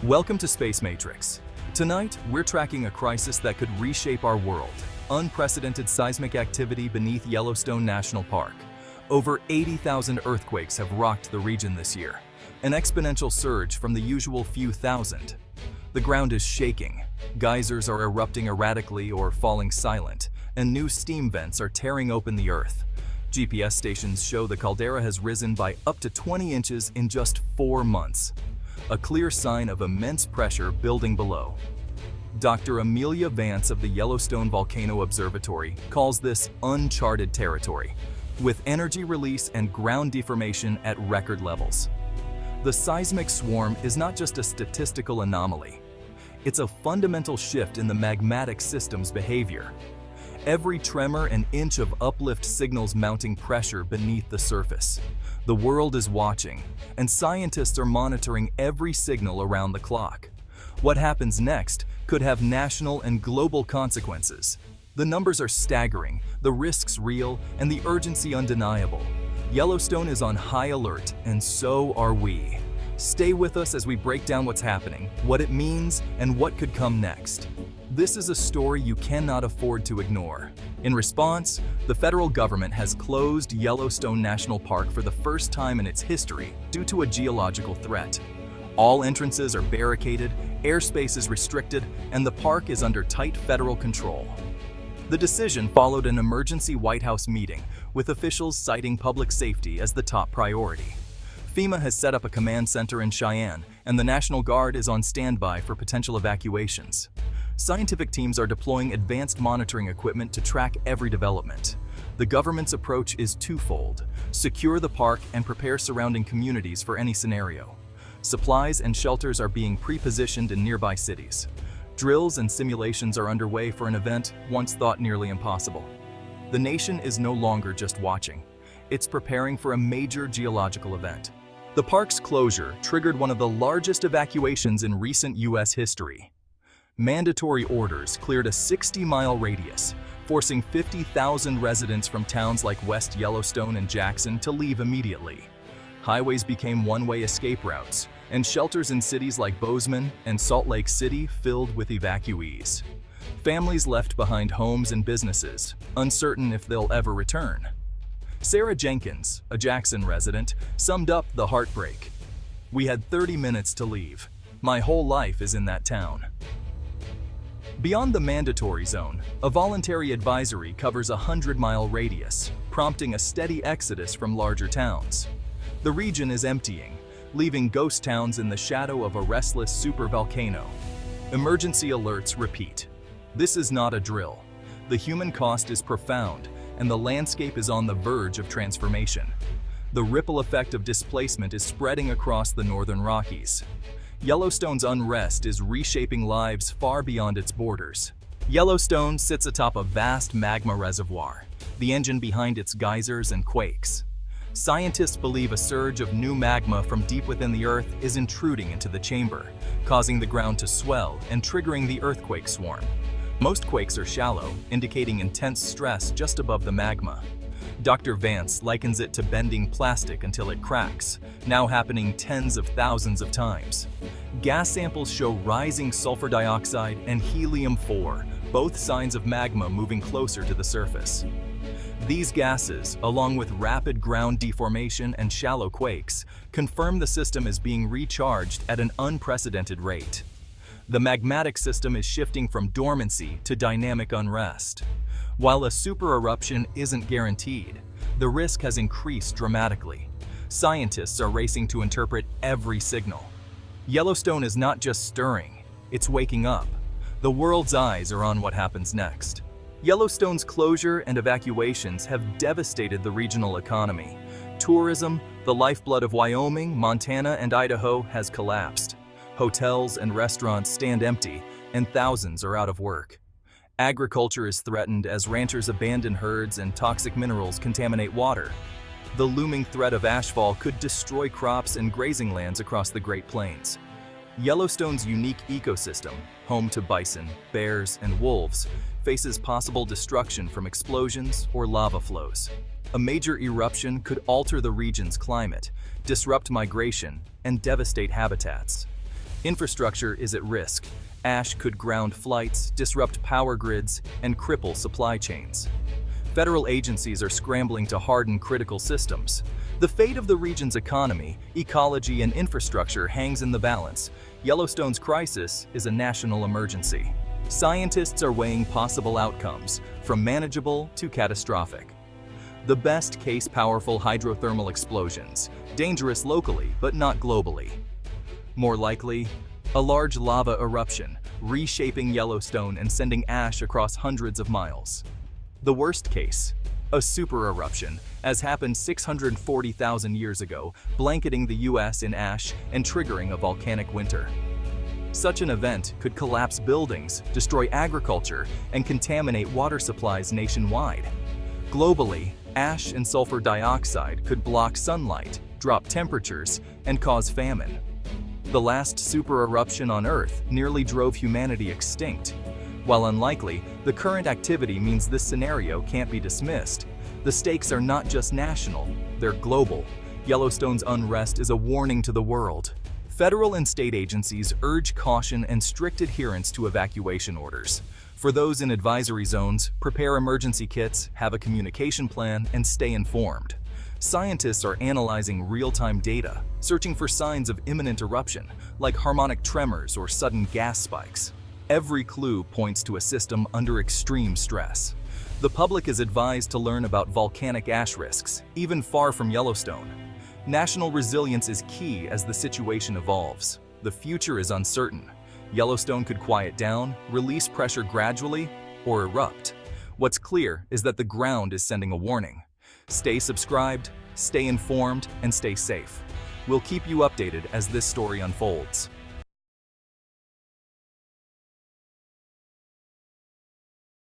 Welcome to Space Matrix. Tonight, we're tracking a crisis that could reshape our world. Unprecedented seismic activity beneath Yellowstone National Park. Over 80,000 earthquakes have rocked the region this year, an exponential surge from the usual few thousand. The ground is shaking, geysers are erupting erratically or falling silent, and new steam vents are tearing open the earth. GPS stations show the caldera has risen by up to 20 inches in just 4 months. A clear sign of immense pressure building below. Dr. Amelia Vance of the Yellowstone Volcano Observatory calls this uncharted territory, with energy release and ground deformation at record levels. The seismic swarm is not just a statistical anomaly. It's a fundamental shift in the magmatic system's behavior. Every tremor and inch of uplift signals mounting pressure beneath the surface. The world is watching, and scientists are monitoring every signal around the clock. What happens next could have national and global consequences. The numbers are staggering, the risks real, and the urgency undeniable. Yellowstone is on high alert, and so are we. Stay with us as we break down what's happening, what it means, and what could come next. This is a story you cannot afford to ignore. In response, the federal government has closed Yellowstone National Park for the first time in its history due to a geological threat. All entrances are barricaded, airspace is restricted, and the park is under tight federal control. The decision followed an emergency White House meeting, with officials citing public safety as the top priority. FEMA has set up a command center in Cheyenne, and the National Guard is on standby for potential evacuations. Scientific teams are deploying advanced monitoring equipment to track every development. The government's approach is twofold: secure the park and prepare surrounding communities for any scenario. Supplies and shelters are being pre-positioned in nearby cities. Drills and simulations are underway for an event once thought nearly impossible. The nation is no longer just watching. It's preparing for a major geological event. The park's closure triggered one of the largest evacuations in recent U.S. history. Mandatory orders cleared a 60-mile radius, forcing 50,000 residents from towns like West Yellowstone and Jackson to leave immediately. Highways became one-way escape routes, and shelters in cities like Bozeman and Salt Lake City filled with evacuees. Families left behind homes and businesses, uncertain if they'll ever return. Sarah Jenkins, a Jackson resident, summed up the heartbreak. "We had 30 minutes to leave. My whole life is in that town." Beyond the mandatory zone, a voluntary advisory covers a 100-mile radius, prompting a steady exodus from larger towns. The region is emptying, leaving ghost towns in the shadow of a restless supervolcano. Emergency alerts repeat. This is not a drill. The human cost is profound, and the landscape is on the verge of transformation. The ripple effect of displacement is spreading across the northern Rockies. Yellowstone's unrest is reshaping lives far beyond its borders. Yellowstone sits atop a vast magma reservoir, the engine behind its geysers and quakes. Scientists believe a surge of new magma from deep within the earth is intruding into the chamber, causing the ground to swell and triggering the earthquake swarm. Most quakes are shallow, indicating intense stress just above the magma. Dr. Vance likens it to bending plastic until it cracks, now happening tens of thousands of times. Gas samples show rising sulfur dioxide and helium-4, both signs of magma moving closer to the surface. These gases, along with rapid ground deformation and shallow quakes, confirm the system is being recharged at an unprecedented rate. The magmatic system is shifting from dormancy to dynamic unrest. While a supereruption isn't guaranteed, the risk has increased dramatically. Scientists are racing to interpret every signal. Yellowstone is not just stirring, it's waking up. The world's eyes are on what happens next. Yellowstone's closure and evacuations have devastated the regional economy. Tourism, the lifeblood of Wyoming, Montana, and Idaho, has collapsed. Hotels and restaurants stand empty, and thousands are out of work. Agriculture is threatened as ranchers abandon herds and toxic minerals contaminate water. The looming threat of ashfall could destroy crops and grazing lands across the Great Plains. Yellowstone's unique ecosystem, home to bison, bears, and wolves, faces possible destruction from explosions or lava flows. A major eruption could alter the region's climate, disrupt migration, and devastate habitats. Infrastructure is at risk. Ash could ground flights, disrupt power grids, and cripple supply chains. Federal agencies are scrambling to harden critical systems. The fate of the region's economy, ecology, and infrastructure hangs in the balance. Yellowstone's crisis is a national emergency. Scientists are weighing possible outcomes, from manageable to catastrophic. The best case: powerful hydrothermal explosions, dangerous locally but not globally. More likely, a large lava eruption, reshaping Yellowstone and sending ash across hundreds of miles. The worst case: a supereruption, as happened 640,000 years ago, blanketing the US in ash and triggering a volcanic winter. Such an event could collapse buildings, destroy agriculture, and contaminate water supplies nationwide. Globally, ash and sulfur dioxide could block sunlight, drop temperatures, and cause famine. The last supereruption on Earth nearly drove humanity extinct. While unlikely, the current activity means this scenario can't be dismissed. The stakes are not just national, they're global. Yellowstone's unrest is a warning to the world. Federal and state agencies urge caution and strict adherence to evacuation orders. For those in advisory zones, prepare emergency kits, have a communication plan, and stay informed. Scientists are analyzing real-time data, searching for signs of imminent eruption, like harmonic tremors or sudden gas spikes. Every clue points to a system under extreme stress. The public is advised to learn about volcanic ash risks, even far from Yellowstone. National resilience is key as the situation evolves. The future is uncertain. Yellowstone could quiet down, release pressure gradually, or erupt. What's clear is that the ground is sending a warning. Stay subscribed, stay informed, and stay safe. We'll keep you updated as this story unfolds.